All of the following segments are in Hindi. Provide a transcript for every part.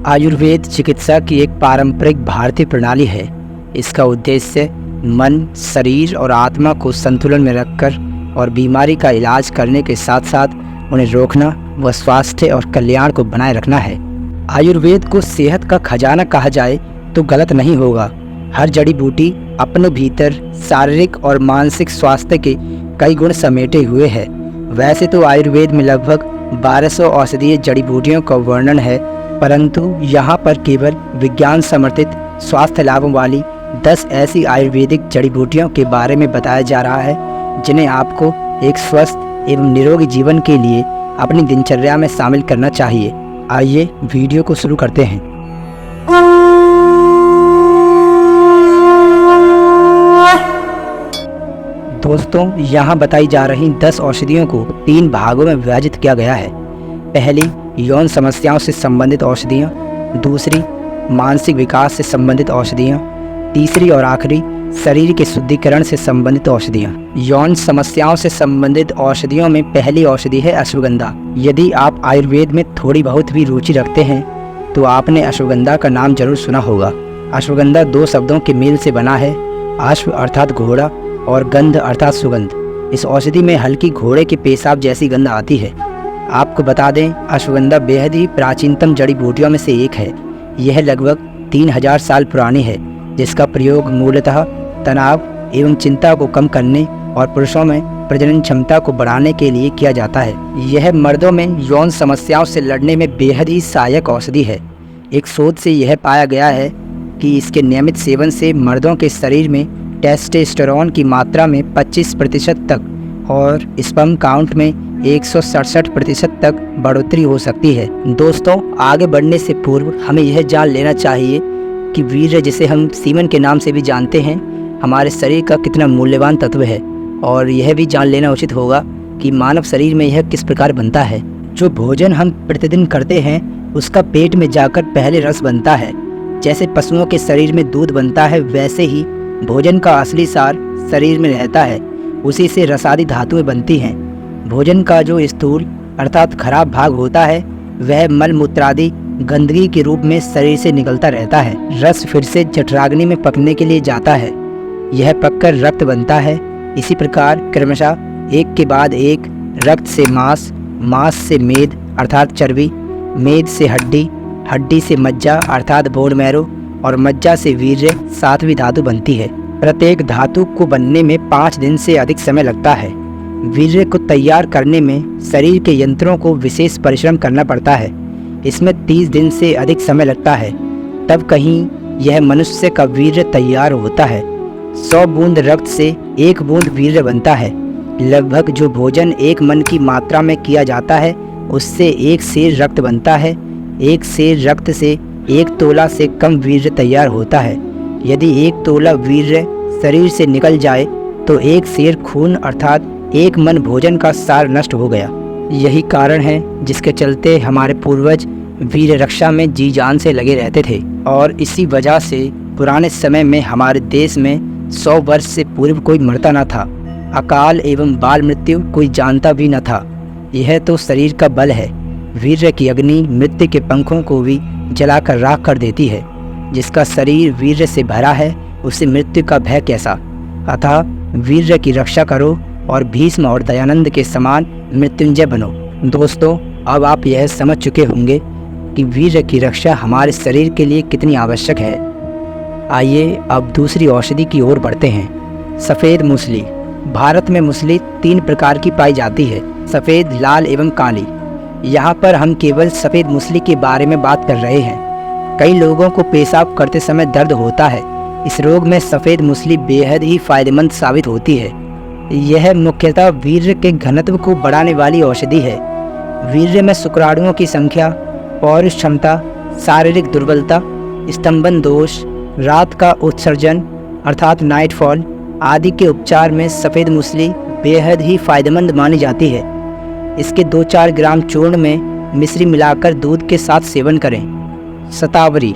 आयुर्वेद चिकित्सा की एक पारंपरिक भारतीय प्रणाली है। इसका उद्देश्य मन, शरीर और आत्मा को संतुलन में रखकर और बीमारी का इलाज करने के साथ साथ उन्हें रोकना व स्वास्थ्य और कल्याण को बनाए रखना है। आयुर्वेद को सेहत का खजाना कहा जाए तो गलत नहीं होगा। हर जड़ी बूटी अपने भीतर शारीरिक और मानसिक स्वास्थ्य के कई गुण समेटे हुए है। वैसे तो आयुर्वेद में लगभग 1200 औषधीय जड़ी बूटियों का वर्णन है, परंतु यहाँ पर केवल विज्ञान समर्थित स्वास्थ्य लाभों वाली 10 ऐसी आयुर्वेदिक जड़ी बूटियों के बारे में बताया जा रहा है जिन्हें आपको एक स्वस्थ एवं निरोगी जीवन के लिए अपनी दिनचर्या में शामिल करना चाहिए। आइए वीडियो को शुरू करते हैं। दोस्तों, यहाँ बताई जा रही 10 औषधियों को 3 भागों में विभाजित किया गया है। पहली, यौन समस्याओं से संबंधित औषधियाँ। दूसरी, मानसिक विकास से संबंधित औषधियाँ। तीसरी और आखिरी, शरीर के शुद्धिकरण से संबंधित औषधियाँ। यौन समस्याओं से संबंधित औषधियों में पहली औषधि है अश्वगंधा। यदि आप आयुर्वेद में थोड़ी बहुत भी रुचि रखते हैं तो आपने अश्वगंधा का नाम जरूर सुना होगा। अश्वगंधा 2 शब्दों के मेल से बना है, अश्व अर्थात घोड़ा और गंध अर्थात सुगंध। इस औषधि में हल्की घोड़े के पेशाब जैसी गंध आती है। आपको बता दें, अश्वगंधा बेहद ही प्राचीनतम जड़ी बूटियों में से एक है। यह लगभग 3000 साल पुरानी है, जिसका प्रयोग मूलतः तनाव एवं चिंता को कम करने और पुरुषों में प्रजनन क्षमता को बढ़ाने के लिए किया जाता है। यह मर्दों में यौन समस्याओं से लड़ने में बेहद ही सहायक औषधि है। एक शोध से यह पाया गया है कि इसके नियमित सेवन से मर्दों के शरीर में टेस्टोस्टेरोन की मात्रा में 25% तक और स्पर्म काउंट में 167% तक बढ़ोतरी हो सकती है। दोस्तों, आगे बढ़ने से पूर्व हमें यह जान लेना चाहिए कि वीर्य, जिसे हम सीमन के नाम से भी जानते हैं, हमारे शरीर का कितना मूल्यवान तत्व है। और यह भी जान लेना उचित होगा कि मानव शरीर में यह किस प्रकार बनता है। जो भोजन हम प्रतिदिन करते हैं उसका पेट में जाकर पहले रस बनता है। जैसे पशुओं के शरीर में दूध बनता है, वैसे ही भोजन का असली सार शरीर में रहता है। उसी से रसादी धातुएं बनती हैं। भोजन का जो स्थूल अर्थात खराब भाग होता है वह मल मूत्रादि गंदगी के रूप में शरीर से निकलता रहता है। रस फिर से जठराग्नि में पकने के लिए जाता है। यह पककर रक्त बनता है। इसी प्रकार क्रमशः एक के बाद एक रक्त से मांस, मांस से मेद अर्थात चर्बी, मेद से हड्डी, हड्डी से मज्जा अर्थात बोन मैरो और मज्जा से वीर्य 7वीं धातु बनती है। प्रत्येक धातु को बनने में 5 दिन से अधिक समय लगता है। वीर्य को तैयार करने में शरीर के यंत्रों को विशेष परिश्रम करना पड़ता है। इसमें 30 दिन से अधिक समय लगता है, तब कहीं यह मनुष्य का वीर्य तैयार होता है। 100 बूंद रक्त से 1 बूंद वीर्य बनता है। लगभग जो भोजन 1 मन की मात्रा में किया जाता है उससे 1 सेर रक्त बनता है। 1 सेर रक्त से 1 तोला से कम वीर्य तैयार होता है। यदि 1 तोला वीर्य शरीर से निकल जाए तो 1 सेर खून अर्थात 1 मन भोजन का सार नष्ट हो गया। यही कारण है जिसके चलते हमारे पूर्वज वीर रक्षा में जी जान से लगे रहते थे। और इसी वजह से पुराने समय में हमारे देश में 100 वर्ष से पूर्व कोई मरता न था। अकाल एवं बाल मृत्यु कोई जानता भी न था। यह तो शरीर का बल है। वीर्य की अग्नि मृत्यु के पंखों को भी जलाकर राख कर देती है। जिसका शरीर वीर्य से भरा है उसे मृत्यु का भय कैसा। अतः वीर्य की रक्षा करो और भीष्म और दयानंद के समान मृत्युंजय बनो। दोस्तों, अब आप यह समझ चुके होंगे कि वीर्य की रक्षा हमारे शरीर के लिए कितनी आवश्यक है। आइए अब दूसरी औषधि की ओर बढ़ते हैं। सफ़ेद मूसली। भारत में मूसली 3 प्रकार की पाई जाती है, सफ़ेद, लाल एवं काली। यहाँ पर हम केवल सफ़ेद मूसली के बारे में बात कर रहे हैं। कई लोगों को पेशाब करते समय दर्द होता है। इस रोग में सफ़ेद मूसली बेहद ही फायदेमंद साबित होती है। यह मुख्यतः वीर्य के घनत्व को बढ़ाने वाली औषधि है। वीर्य में शुक्राणुओं की संख्या, पौरुष क्षमता, शारीरिक दुर्बलता, स्तंभन दोष, रात का उत्सर्जन अर्थात नाइटफॉल आदि के उपचार में सफ़ेद मूसली बेहद ही फायदेमंद मानी जाती है। इसके 2-4 ग्राम चूर्ण में मिश्री मिलाकर दूध के साथ सेवन करें। शतावरी।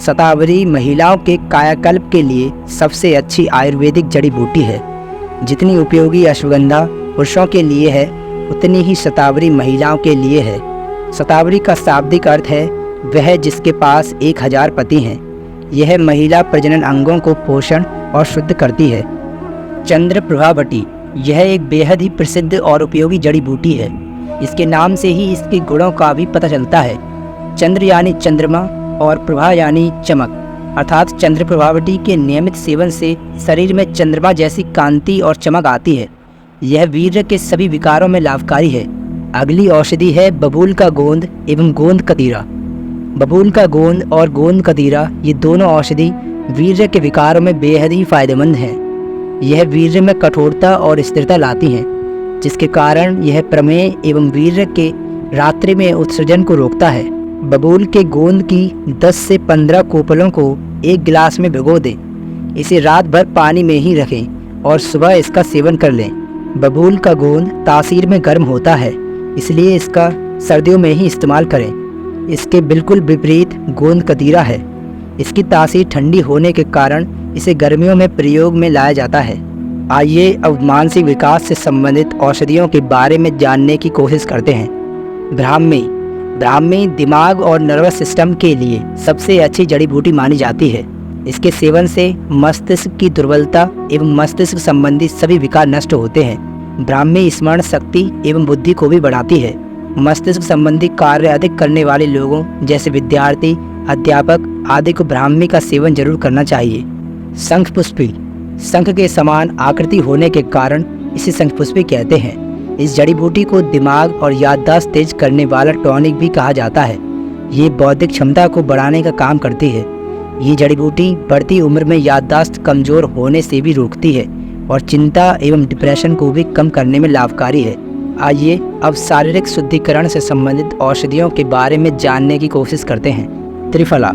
शतावरी महिलाओं के कायाकल्प के लिए सबसे अच्छी आयुर्वेदिक जड़ी बूटी है। जितनी उपयोगी अश्वगंधा पुरुषों के लिए है उतनी ही शतावरी महिलाओं के लिए है। शतावरी का शाब्दिक अर्थ है वह जिसके पास 1000 पति हैं। यह महिला प्रजनन अंगों को पोषण और शुद्ध करती है। चंद्रप्रभावटी यह एक बेहद ही प्रसिद्ध और उपयोगी जड़ी बूटी है। इसके नाम से ही इसके गुणों का भी पता चलता है। चंद्र यानी चंद्रमा और प्रभा यानी चमक, अर्थात चंद्रप्रभावटी के नियमित सेवन से शरीर में चंद्रमा जैसी कांति और चमक आती है। यह वीर्य के सभी विकारों में लाभकारी है। अगली औषधि है बबूल का गोंद एवं गोंद कतीरा। बबूल का गोंद और गोंद कतीरा ये दोनों औषधि वीर्य के विकारों में बेहद ही फायदेमंद हैं। यह वीर्य में कठोरता और स्थिरता लाती हैं, जिसके कारण यह प्रमेह एवं वीर्य के रात्रि में उत्सर्जन को रोकता है। बबूल के गोंद की 10 से 15 कोपलों को एक गिलास में भिगो दें। इसे रात भर पानी में ही रखें और सुबह इसका सेवन कर लें। बबूल का गोंद तासीर में गर्म होता है, इसलिए इसका सर्दियों में ही इस्तेमाल करें। इसके बिल्कुल विपरीत गोंद कतीरा है। इसकी तासीर ठंडी होने के कारण इसे गर्मियों में प्रयोग में लाया जाता है। आइए अब मानसिक विकास से संबंधित औषधियों के बारे में जानने की कोशिश करते हैं। ब्राह्मी दिमाग और नर्वस सिस्टम के लिए सबसे अच्छी जड़ी बूटी मानी जाती है। इसके सेवन से मस्तिष्क की दुर्बलता एवं मस्तिष्क संबंधी सभी विकार नष्ट होते हैं। ब्राह्मी स्मरण शक्ति एवं बुद्धि को भी बढ़ाती है। मस्तिष्क संबंधी कार्य अधिक करने वाले लोगों जैसे विद्यार्थी, अध्यापक आदि को ब्राह्मी का सेवन जरूर करना चाहिए। शंखपुष्पी, शंख के समान आकृति होने के कारण इसे शंखपुष्पी कहते हैं। इस जड़ी बूटी को दिमाग और याददाश्त तेज करने वाला टॉनिक भी कहा जाता है। ये बौद्धिक क्षमता को बढ़ाने का काम करती है। ये जड़ी बूटी बढ़ती उम्र में याददाश्त कमजोर होने से भी रोकती है और चिंता एवं डिप्रेशन को भी कम करने में लाभकारी है। आइए अब शारीरिक शुद्धिकरण से संबंधित औषधियों के बारे में जानने की कोशिश करते हैं। त्रिफला,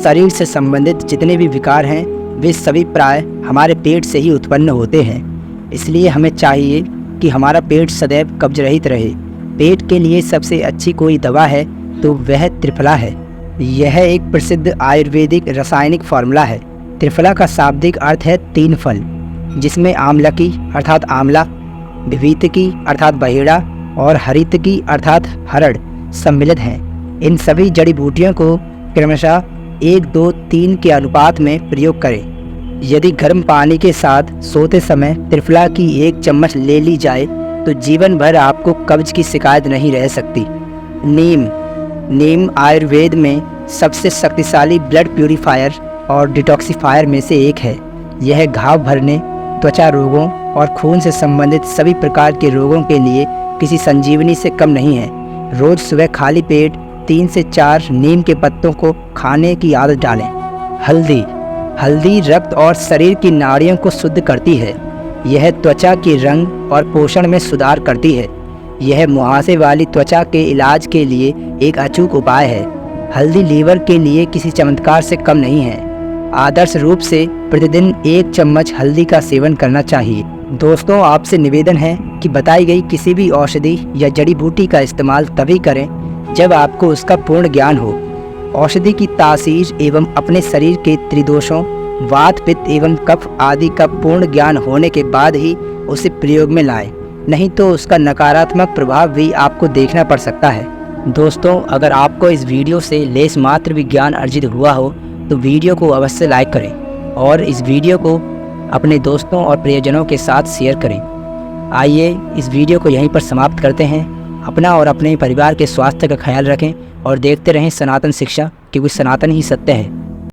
शरीर से संबंधित जितने भी विकार हैं वे सभी प्राय हमारे पेट से ही उत्पन्न होते हैं। इसलिए हमें चाहिए कि हमारा पेट सदैव कब्ज रहित रहे। पेट के लिए सबसे अच्छी कोई दवा है तो वह त्रिफला है। यह एक प्रसिद्ध आयुर्वेदिक रासायनिक फार्मूला है। त्रिफला का शाब्दिक अर्थ है 3 फल, जिसमें आमलकी अर्थात आंवला, विभीतकी अर्थात बहेड़ा और हरितकी अर्थात हरड़ सम्मिलित हैं। इन सभी जड़ी बूटियों को क्रमशः 1, 2, 3 के अनुपात में प्रयोग करें। यदि गर्म पानी के साथ सोते समय त्रिफला की 1 चम्मच ले ली जाए तो जीवन भर आपको कब्ज की शिकायत नहीं रह सकती। नीम आयुर्वेद में सबसे शक्तिशाली ब्लड प्यूरिफायर और डिटॉक्सिफायर में से एक है। यह घाव भरने, त्वचा रोगों और खून से संबंधित सभी प्रकार के रोगों के लिए किसी संजीवनी से कम नहीं है। रोज सुबह खाली पेट 3 से 4 नीम के पत्तों को खाने की आदत डालें। हल्दी रक्त और शरीर की नाड़ियों को शुद्ध करती है। यह त्वचा के रंग और पोषण में सुधार करती है। यह मुहासे वाली त्वचा के इलाज के लिए एक अचूक उपाय है। हल्दी लीवर के लिए किसी चमत्कार से कम नहीं है। आदर्श रूप से प्रतिदिन 1 चम्मच हल्दी का सेवन करना चाहिए। दोस्तों, आपसे निवेदन है कि बताई गई किसी भी औषधि या जड़ी बूटी का इस्तेमाल तभी करें जब आपको उसका पूर्ण ज्ञान हो। औषधि की तासीर एवं अपने शरीर के त्रिदोषों वात, पित्त एवं कफ आदि का पूर्ण ज्ञान होने के बाद ही उसे प्रयोग में लाएं, नहीं तो उसका नकारात्मक प्रभाव भी आपको देखना पड़ सकता है। दोस्तों, अगर आपको इस वीडियो से लेस मात्र भी ज्ञान अर्जित हुआ हो तो वीडियो को अवश्य लाइक करें और इस वीडियो को अपने दोस्तों और प्रियजनों के साथ शेयर करें। आइए इस वीडियो को यहीं पर समाप्त करते हैं। अपना और अपने परिवार के स्वास्थ्य का ख्याल रखें और देखते रहें सनातन शिक्षा, क्योंकि सनातन ही सत्य है।